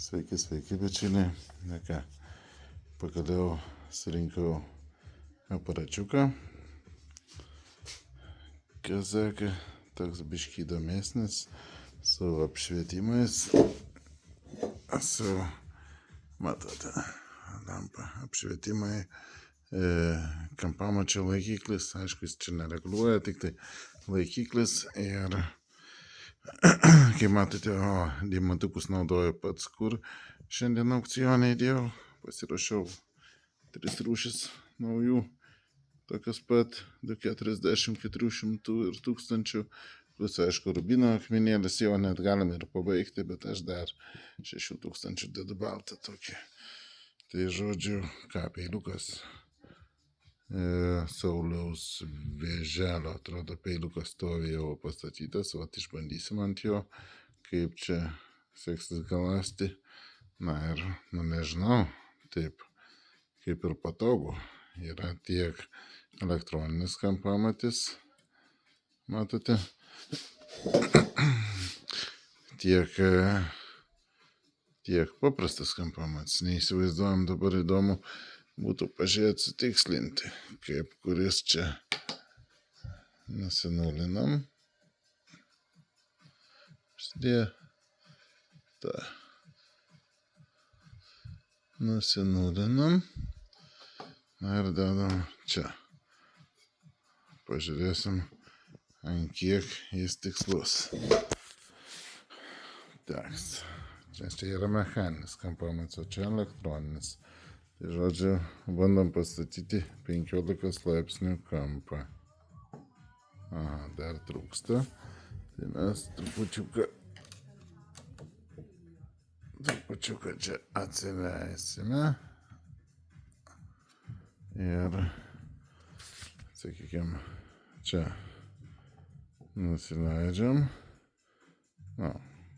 Sveiki, sveiki, bičiuliai. Na ką, pagaliau surinkau aparačiuką. Kazaka, toks biškį įdomesnis, su apšvietimais. Matote, lampa, apšvietimai, kampamačio laikiklis, aišku, jis čia nereguliuoja, tik tai laikiklis ir kaip matote, deimantukus naudoju pats, kur šiandien aukcionai įdėjau, pasiruošiau 3 rūšis naujų, tokios pat 240, 400 ir 1000, plus aišku rubino akmenėlis, jau net galim ir pabaigti, bet aš dar 6000 dedu baltą tokį. Tai žodžiu, ką, peiliukas. Sauliaus Vėželio, atrodo, peiliukas stovi jau pastatytas, o išbandysim ant jo, kaip čia seksis galąsti. Na ir, nežinau, taip, kaip ir patogu. Yra tiek elektroninis kampamatis, matote, tiek paprastas kampamatis. Neįsivaizduojam, dabar įdomu būtų pažiūrėti, sutikslinti, kaip kuris čia nusinulinam. Prasidėjo. Ta. Nusinulinam. Na ir dedam čia. Pažiūrėsim, ant kiek jis tikslus. Teks. Čia yra mechaninis kampamatis, o čia elektroninis. Tai žodžiu, bandom pastatyti 15 laipsnių kampą. Dar trūksta. Tai mes trupučiuką čia atsileisime. Ir, sakykime, čia nusileidžiam.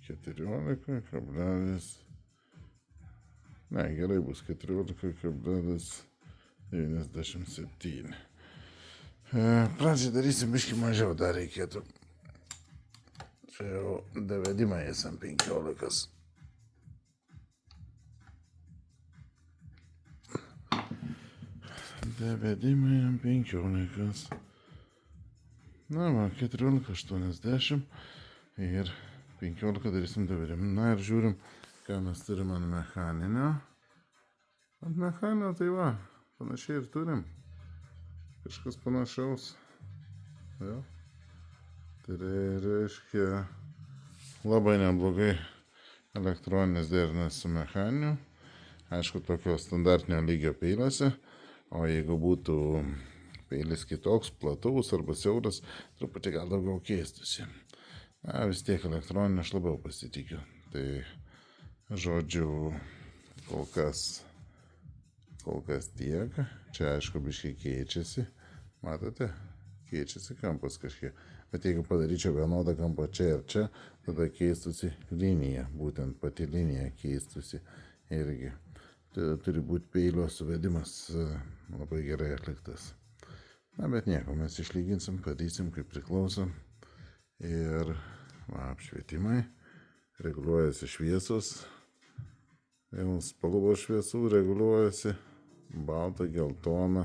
14,. Ne, gerai bus 14,97. Pradžiai darysim biškį mažiau, dar reikėtų. Čia jau davedimą esam 15. Davedimai ant 15. Na, 14,80 ir 15 darysim davedimą. Na ir žiūrim, ką mes turim ant mechaninio. Ant mechaninio tai va, panašiai ir turim. Kažkas panašaus. Ja. Tai reiškia labai neblogai elektroninis derinas su mechaniniu. Aišku, tokio standartinio lygio peiliuose. O jeigu būtų peilis kitoks, platus arba siauras, truputį gal daugiau keistusi. Na, vis tiek elektroninį aš labiau pasitikiu. Tai žodžiu, kol kas tiek. Čia aišku biškai keičiasi. Matote? Keičiasi kampas kažkiek. Bet jeigu padaryčiau vienodą kampą čia ir čia, tada keistusi linija. Būtent pati linija keistusi irgi. Turi būti peilio suvedimas labai gerai atliktas. Na, bet nieko, mes išlyginsim, padarysim kaip priklauso. Ir apšvietimai. Reguliuojasi šviesos. Vėl spalvos šviesų reguliuojasi. Balta, geltona.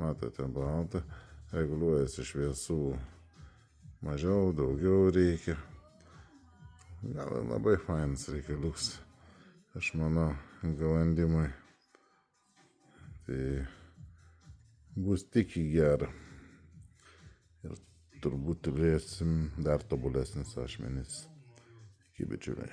Matote, balta. Reguliuojasi šviesų. Mažiau, daugiau reikia. Gal labai fainas reikaliuks. Aš manau, galandimui. Tai bus tik į gerą. Ir turbūt turėsim dar tobulesnis ašmenis. Iki bičiuliai.